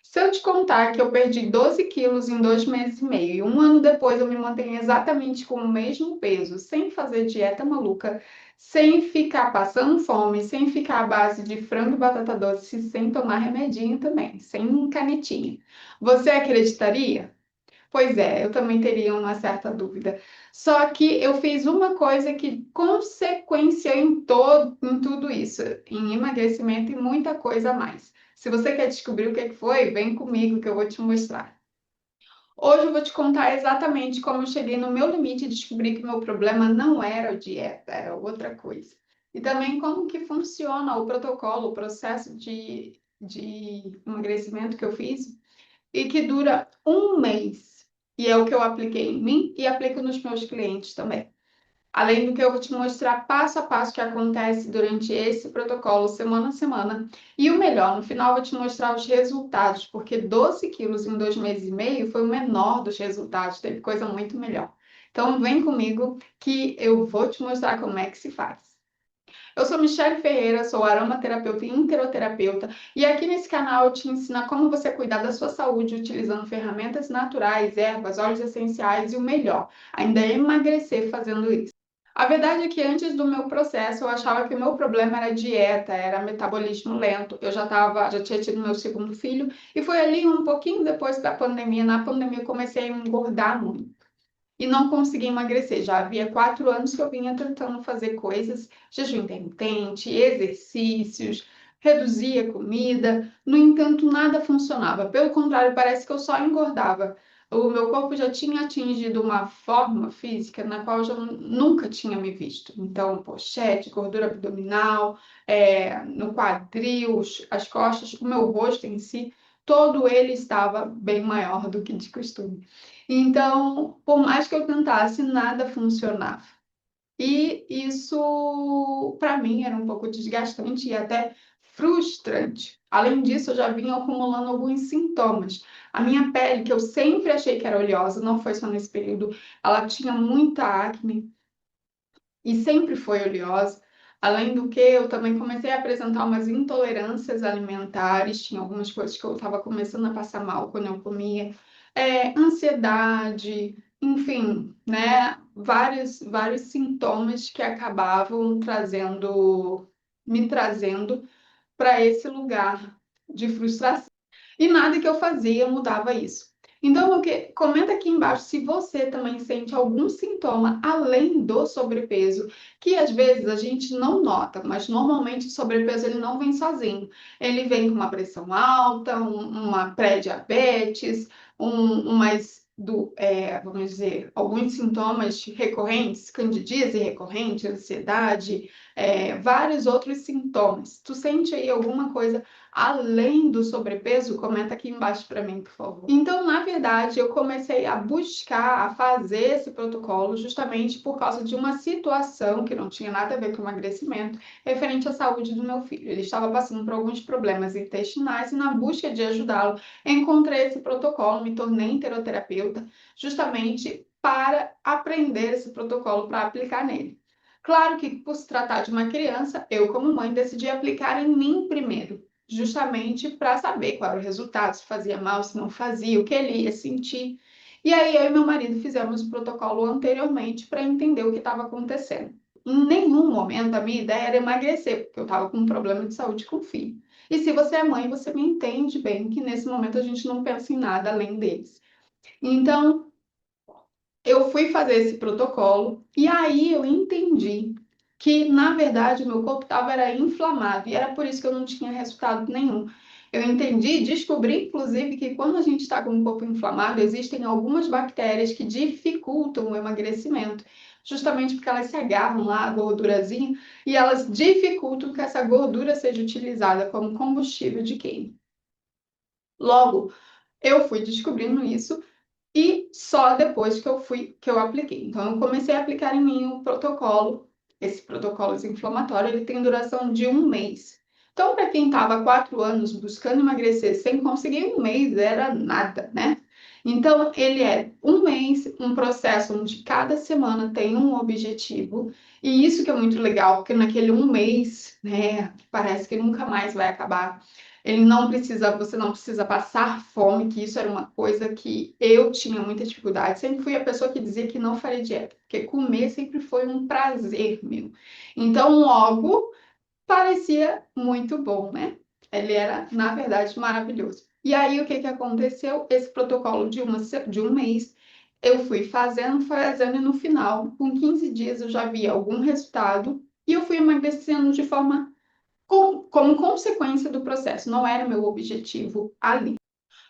Se eu te contar que eu perdi 12 quilos em 2 meses e meio e um ano depois eu me mantenho exatamente com o mesmo peso, sem fazer dieta maluca, sem ficar passando fome, sem ficar à base de frango e batata doce, sem tomar remedinho também, sem canetinha, você acreditaria? Pois é, eu também teria uma certa dúvida. Só que eu fiz uma coisa que consequência em tudo isso, em emagrecimento e muita coisa a mais. Se você quer descobrir o que foi, vem comigo que eu vou te mostrar. Hoje eu vou te contar exatamente como eu cheguei no meu limite e descobri que o meu problema não era a dieta, era outra coisa. E também como que funciona o protocolo, o processo de emagrecimento que eu fiz e que dura um mês. E é o que eu apliquei em mim e aplico nos meus clientes também. Além do que eu vou te mostrar passo a passo o que acontece durante esse protocolo, semana a semana. E o melhor, no final eu vou te mostrar os resultados, porque 12 quilos em 2 meses e meio foi o menor dos resultados, teve coisa muito melhor. Então vem comigo que eu vou te mostrar como é que se faz. Eu sou Michele Ferreira, sou aromaterapeuta e interoterapeuta, e aqui nesse canal eu te ensino como você cuidar da sua saúde utilizando ferramentas naturais, ervas, óleos essenciais e o melhor, ainda emagrecer fazendo isso. A verdade é que antes do meu processo eu achava que o meu problema era dieta, era metabolismo lento. Já tinha tido meu segundo filho e foi ali um pouquinho depois da pandemia. Na pandemia eu comecei a engordar muito e não consegui emagrecer. Já havia 4 anos que eu vinha tentando fazer coisas, jejum intermitente, exercícios, reduzir a comida. No entanto, nada funcionava. Pelo contrário, parece que eu só engordava. O meu corpo já tinha atingido uma forma física na qual eu já nunca tinha me visto. Então, pochete, gordura abdominal, no quadril, as costas, o meu rosto em si, todo ele estava bem maior do que de costume. Então, por mais que eu tentasse, nada funcionava. E isso, para mim, era um pouco desgastante e até frustrante. Além disso, eu já vinha acumulando alguns sintomas. A minha pele, que eu sempre achei que era oleosa, não foi só nesse período, ela tinha muita acne e sempre foi oleosa. Além do que, eu também comecei a apresentar umas intolerâncias alimentares, tinha algumas coisas que eu estava começando a passar mal quando eu comia, ansiedade, enfim, né? Vários sintomas que acabavam me trazendo para esse lugar de frustração. E nada que eu fazia mudava isso. Então, comenta aqui embaixo se você também sente algum sintoma além do sobrepeso, que às vezes a gente não nota, mas normalmente o sobrepeso ele não vem sozinho. Ele vem com uma pressão alta, uma pré-diabetes, vamos dizer, alguns sintomas recorrentes, candidíase recorrente, ansiedade, vários outros sintomas. Tu sente aí alguma coisa além do sobrepeso? Comenta aqui embaixo para mim, por favor. Então, na verdade, eu comecei a buscar, a fazer esse protocolo justamente por causa de uma situação que não tinha nada a ver com emagrecimento, referente à saúde do meu filho. Ele estava passando por alguns problemas intestinais e, na busca de ajudá-lo, encontrei esse protocolo, me tornei interoterapeuta, justamente para aprender esse protocolo para aplicar nele. Claro que, por se tratar de uma criança, eu, como mãe, decidi aplicar em mim primeiro, justamente para saber qual era o resultado, se fazia mal, se não fazia, o que ele ia sentir. E aí eu e meu marido fizemos o protocolo anteriormente para entender o que estava acontecendo. Em nenhum momento a minha ideia era emagrecer, porque eu estava com um problema de saúde com o filho. E se você é mãe, você me entende bem que nesse momento a gente não pensa em nada além deles. Então, eu fui fazer esse protocolo e aí eu entendi que, na verdade, o meu corpo estava inflamado e era por isso que eu não tinha resultado nenhum. Eu entendi, descobri, inclusive, que quando a gente está com o corpo inflamado, existem algumas bactérias que dificultam o emagrecimento, justamente porque elas se agarram lá, a gordurazinha, e elas dificultam que essa gordura seja utilizada como combustível de queima. Logo, eu fui descobrindo isso e só depois que eu apliquei. Então, eu comecei a aplicar em mim o protocolo. Esse protocolo desinflamatório, ele tem duração de um mês. Então, para quem estava há 4 anos buscando emagrecer sem conseguir, um mês era nada, né? Então, ele é um mês, um processo onde cada semana tem um objetivo. E isso que é muito legal, porque naquele um mês, né, parece que nunca mais vai acabar. Ele não precisa, você não precisa passar fome, que isso era uma coisa que eu tinha muita dificuldade. Sempre fui a pessoa que dizia que não faria dieta, porque comer sempre foi um prazer meu. Então, logo, parecia muito bom, né? Ele era, na verdade, maravilhoso. E aí, o que que aconteceu? Esse protocolo de um mês, eu fui fazendo, e no final, com 15 dias, eu já vi algum resultado e eu fui emagrecendo de forma como consequência do processo. Não era o meu objetivo ali.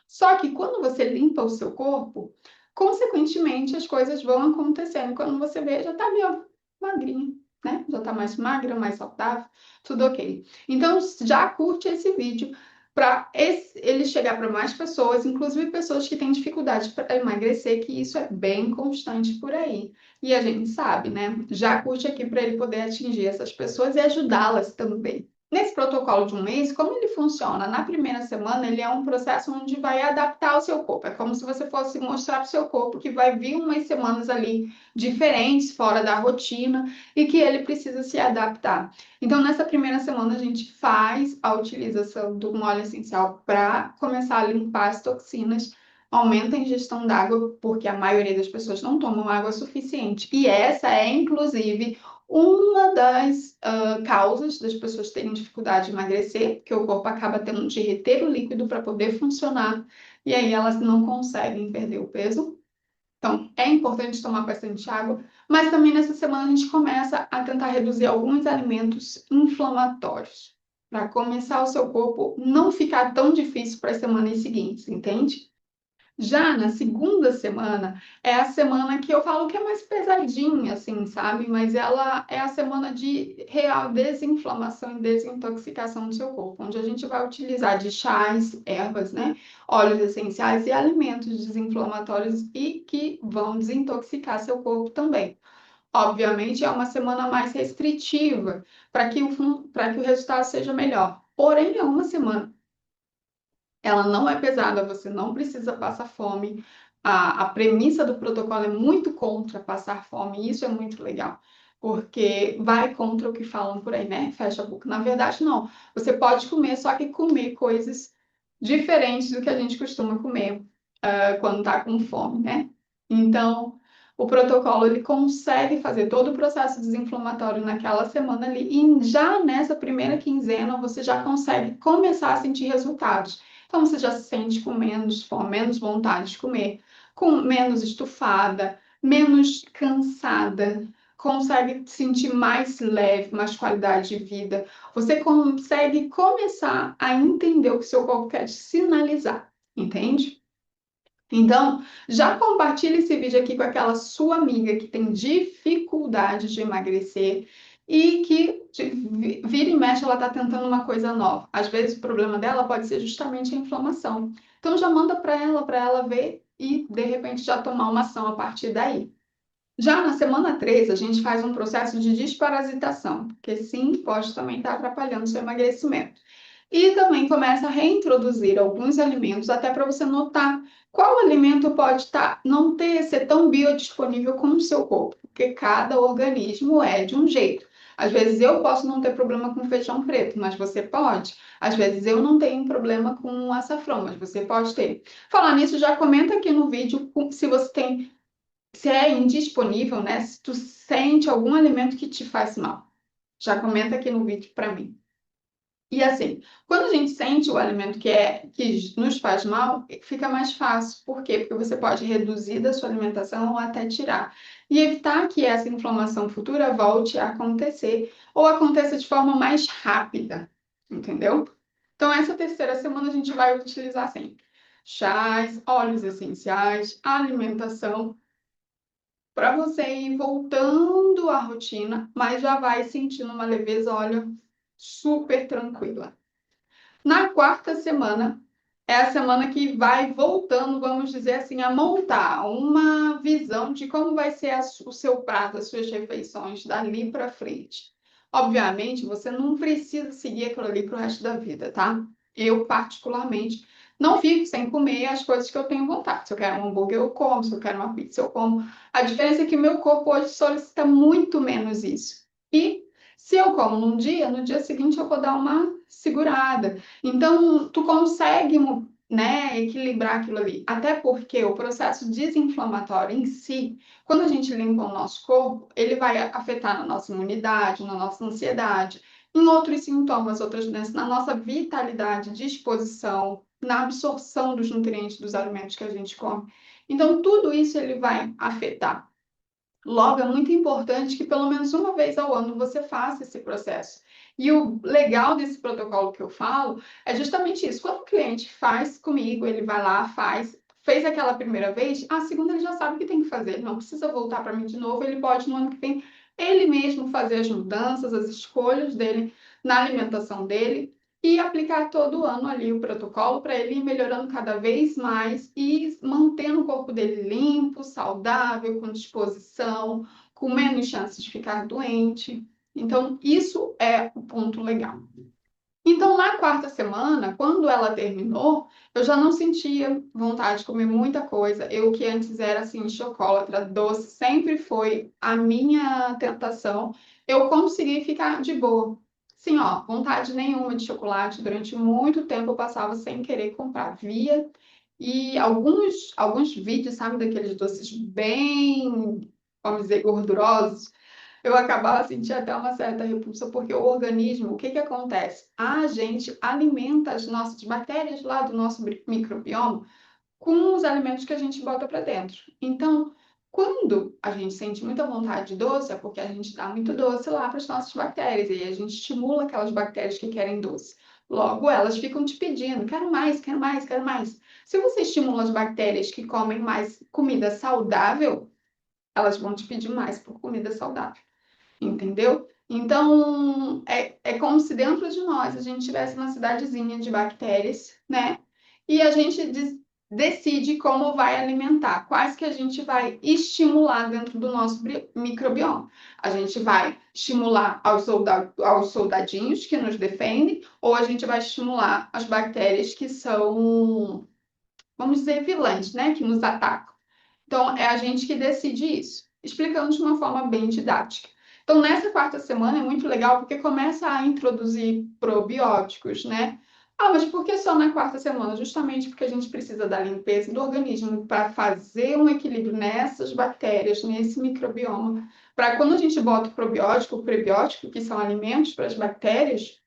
Só que quando você limpa o seu corpo, consequentemente as coisas vão acontecendo. Quando você vê, já tá ali, ó, magrinha, né? Já tá mais magra, mais saudável, tudo ok. Então, já curte esse vídeo para ele chegar para mais pessoas, inclusive pessoas que têm dificuldade para emagrecer, que isso é bem constante por aí. E a gente sabe, né? Já curte aqui para ele poder atingir essas pessoas e ajudá-las também. Nesse protocolo de um mês, como ele funciona? Na primeira semana, ele é um processo onde vai adaptar o seu corpo. É como se você fosse mostrar para o seu corpo que vai vir umas semanas ali diferentes, fora da rotina, e que ele precisa se adaptar. Então, nessa primeira semana, a gente faz a utilização do óleo essencial para começar a limpar as toxinas. Aumenta a ingestão d'água, porque a maioria das pessoas não tomam água suficiente. E essa é, inclusive, uma das causas das pessoas terem dificuldade de emagrecer, porque o corpo acaba tendo de reter o líquido para poder funcionar, e aí elas não conseguem perder o peso. Então, é importante tomar bastante água, mas também nessa semana a gente começa a tentar reduzir alguns alimentos inflamatórios, para começar o seu corpo não ficar tão difícil para as semanas seguintes, entende? Já na segunda semana, é a semana que eu falo que é mais pesadinha, assim, sabe? Mas ela é a semana de real desinflamação e desintoxicação do seu corpo, onde a gente vai utilizar de chás, ervas, né? Óleos essenciais e alimentos desinflamatórios e que vão desintoxicar seu corpo também. Obviamente, é uma semana mais restritiva para que o resultado seja melhor. Porém, é uma semana, ela não é pesada, você não precisa passar fome. A premissa do protocolo é muito contra passar fome, e isso é muito legal, porque vai contra o que falam por aí, né? Fecha a boca. Na verdade, não. Você pode comer, só que comer coisas diferentes do que a gente costuma comer quando tá com fome, né? Então, o protocolo ele consegue fazer todo o processo desinflamatório naquela semana ali, e já nessa primeira quinzena você já consegue começar a sentir resultados. Então, você já se sente com menos fome, menos vontade de comer, com menos estufada, menos cansada, consegue sentir mais leve, mais qualidade de vida. Você consegue começar a entender o que seu corpo quer te sinalizar, entende? Então, já compartilhe esse vídeo aqui com aquela sua amiga que tem dificuldade de emagrecer e que vira e mexe ela está tentando uma coisa nova. Às vezes o problema dela pode ser justamente a inflamação. Então já manda para ela ver e de repente já tomar uma ação a partir daí. Já na semana 3, a gente faz um processo de desparasitação, porque sim, pode também estar atrapalhando o seu emagrecimento. E também começa a reintroduzir alguns alimentos, até para você notar qual alimento pode não ser tão biodisponível como o seu corpo, porque cada organismo é de um jeito. Às vezes eu posso não ter problema com feijão preto, mas você pode. Às vezes eu não tenho problema com açafrão, mas você pode ter. Falar nisso, já comenta aqui no vídeo se você tem, se é indisponível, né? Se tu sente algum alimento que te faz mal. Já comenta aqui no vídeo para mim. E assim, quando a gente sente o alimento que nos faz mal, fica mais fácil. Por quê? Porque você pode reduzir da sua alimentação ou até tirar. E evitar que essa inflamação futura volte a acontecer ou aconteça de forma mais rápida, entendeu? Então, essa terceira semana a gente vai utilizar sempre chás, óleos essenciais, alimentação, para você ir voltando à rotina, mas já vai sentindo uma leveza, olha, super tranquila. Na quarta semana, é a semana que vai voltando, vamos dizer assim, a montar uma visão de como vai ser o seu prato, as suas refeições dali para frente. Obviamente, você não precisa seguir aquilo ali para o resto da vida, tá? Eu, particularmente, não fico sem comer as coisas que eu tenho vontade. Se eu quero um hambúrguer, eu como. Se eu quero uma pizza, eu como. A diferença é que o meu corpo hoje solicita muito menos isso. E Se eu como num dia, no dia seguinte eu vou dar uma segurada. Então, tu consegue, né, equilibrar aquilo ali. Até porque o processo desinflamatório em si, quando a gente limpa o nosso corpo, ele vai afetar na nossa imunidade, na nossa ansiedade, em outros sintomas, outras doenças, na nossa vitalidade, disposição, na absorção dos nutrientes dos alimentos que a gente come. Então, tudo isso ele vai afetar. Logo, é muito importante que pelo menos uma vez ao ano você faça esse processo. E o legal desse protocolo que eu falo é justamente isso. Quando o cliente faz comigo, ele vai lá, fez aquela primeira vez, a segunda ele já sabe o que tem que fazer, ele não precisa voltar para mim de novo, ele pode no ano que vem ele mesmo fazer as mudanças, as escolhas dele na alimentação dele e aplicar todo ano ali o protocolo para ele ir melhorando cada vez mais e mantendo o corpo dele limpo, saudável, com disposição, com menos chances de ficar doente. Então, isso é o ponto legal. Então, na quarta semana, quando ela terminou, eu já não sentia vontade de comer muita coisa. Eu, que antes era assim, chocolate, doce, sempre foi a minha tentação. Eu consegui ficar de boa. Sim, ó, vontade nenhuma de chocolate. Durante muito tempo eu passava sem querer comprar. Via e alguns vídeos, sabe, daqueles doces bem, vamos dizer, gordurosos eu acabava sentindo até uma certa repulsa, porque o organismo, o que que acontece? A gente alimenta as nossas bactérias lá do nosso microbioma com os alimentos que a gente bota para dentro. Então, quando a gente sente muita vontade de doce, é porque a gente dá muito doce lá para as nossas bactérias, e aí a gente estimula aquelas bactérias que querem doce. Logo, elas ficam te pedindo, quero mais, quero mais, quero mais. Se você estimula as bactérias que comem mais comida saudável, elas vão te pedir mais por comida saudável. Entendeu? Então, é como se dentro de nós a gente tivesse uma cidadezinha de bactérias, né? E a gente decide como vai alimentar, quais que a gente vai estimular dentro do nosso microbioma. A gente vai estimular aos soldadinhos que nos defendem, ou a gente vai estimular as bactérias que são, vamos dizer, vilãs, né? Que nos atacam. Então, é a gente que decide isso, explicando de uma forma bem didática. Então, nessa quarta semana é muito legal porque começa a introduzir probióticos, né? Ah, mas por que só na quarta semana? Justamente porque a gente precisa da limpeza do organismo para fazer um equilíbrio nessas bactérias, nesse microbioma. Para quando a gente bota o probiótico, o prebiótico, que são alimentos para as bactérias,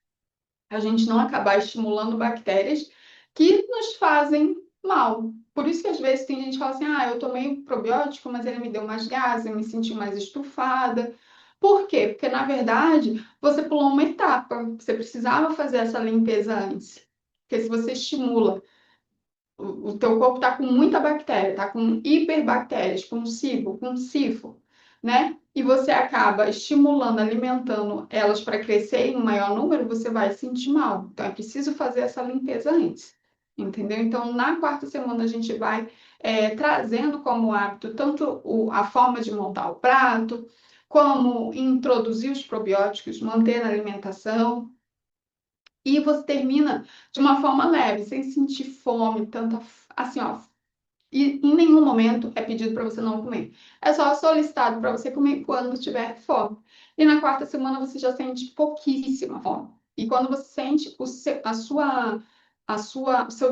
a gente não acabar estimulando bactérias que nos fazem mal. Por isso que às vezes tem gente que fala assim, ah, eu tomei probiótico, mas ele me deu mais gases, eu me senti mais estufada. Por quê? Porque, na verdade, você pulou uma etapa. Você precisava fazer essa limpeza antes. Porque se você estimula o teu corpo está com muita bactéria, está com hiperbactérias, com SIBO, com SIFO, né? E você acaba estimulando, alimentando elas para crescer em um maior número, você vai se sentir mal. Então é preciso fazer essa limpeza antes, entendeu? Então na quarta semana a gente vai trazendo como hábito tanto a forma de montar o prato, como introduzir os probióticos, manter na alimentação, e você termina de uma forma leve, sem sentir fome, tanta assim, ó. E em nenhum momento é pedido para você não comer. É só solicitado para você comer quando tiver fome. E na quarta semana você já sente pouquíssima fome. E quando você sente o seu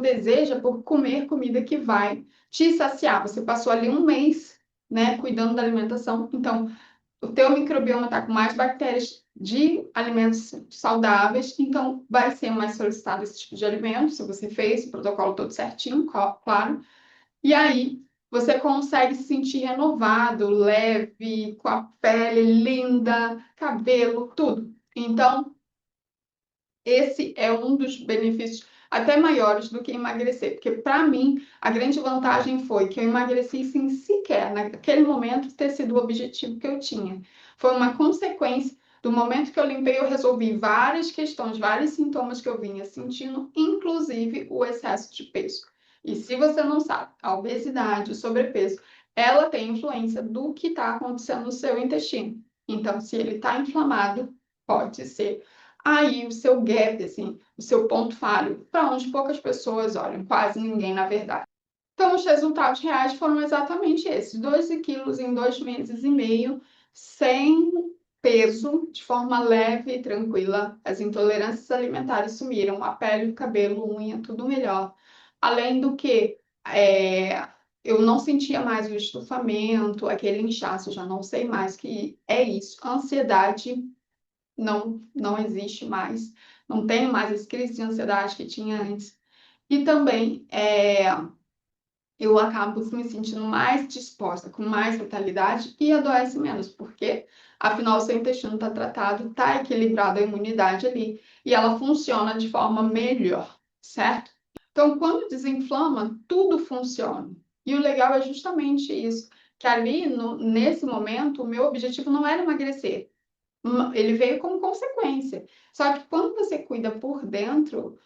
desejo é por comer comida que vai te saciar. Você passou ali um mês, né, cuidando da alimentação. Então, o teu microbioma está com mais bactérias de alimentos saudáveis, então vai ser mais solicitado esse tipo de alimento, se você fez o protocolo todo certinho, claro. E aí você consegue se sentir renovado, leve, com a pele linda, cabelo, tudo. Então, esse é um dos benefícios até maiores do que emagrecer, porque para mim a grande vantagem foi que eu emagreci sem sequer, naquele momento, ter sido o objetivo que eu tinha. Foi uma consequência do momento que eu limpei, eu resolvi várias questões, vários sintomas que eu vinha sentindo, inclusive o excesso de peso. E se você não sabe, a obesidade, o sobrepeso, ela tem influência do que está acontecendo no seu intestino. Então, se ele está inflamado, pode ser aí o seu gap, assim, o seu ponto falho, para onde poucas pessoas olham, quase ninguém, na verdade. Então, os resultados reais foram exatamente esses: 12 quilos em 2 meses e meio, sem peso de forma leve e tranquila. As intolerâncias alimentares sumiram, a pele, o cabelo, unha, tudo melhor. Além do que, é, eu não sentia mais o estufamento, aquele inchaço, já não sei mais que é isso. Ansiedade não existe mais. Não tenho mais as crises de ansiedade que tinha antes. E também eu acabo me sentindo mais disposta, com mais vitalidade e adoece menos, porque afinal o seu intestino está tratado, está equilibrado a imunidade ali e ela funciona de forma melhor, certo? Então, quando desinflama, tudo funciona. E o legal é justamente isso, que ali, nesse momento, o meu objetivo não era emagrecer, ele veio como consequência. Só que quando você cuida por dentro,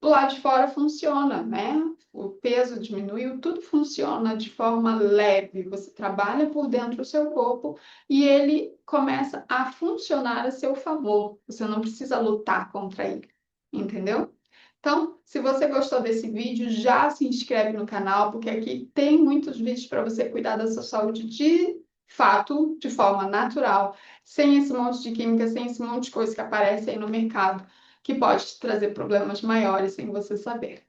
do lado de fora funciona, né? O peso diminuiu, tudo funciona de forma leve. Você trabalha por dentro do seu corpo e ele começa a funcionar a seu favor. Você não precisa lutar contra ele, entendeu? Então, se você gostou desse vídeo, já se inscreve no canal, porque aqui tem muitos vídeos para você cuidar da sua saúde de fato, de forma natural, sem esse monte de química, sem esse monte de coisa que aparece aí no mercado que pode te trazer problemas maiores sem você saber.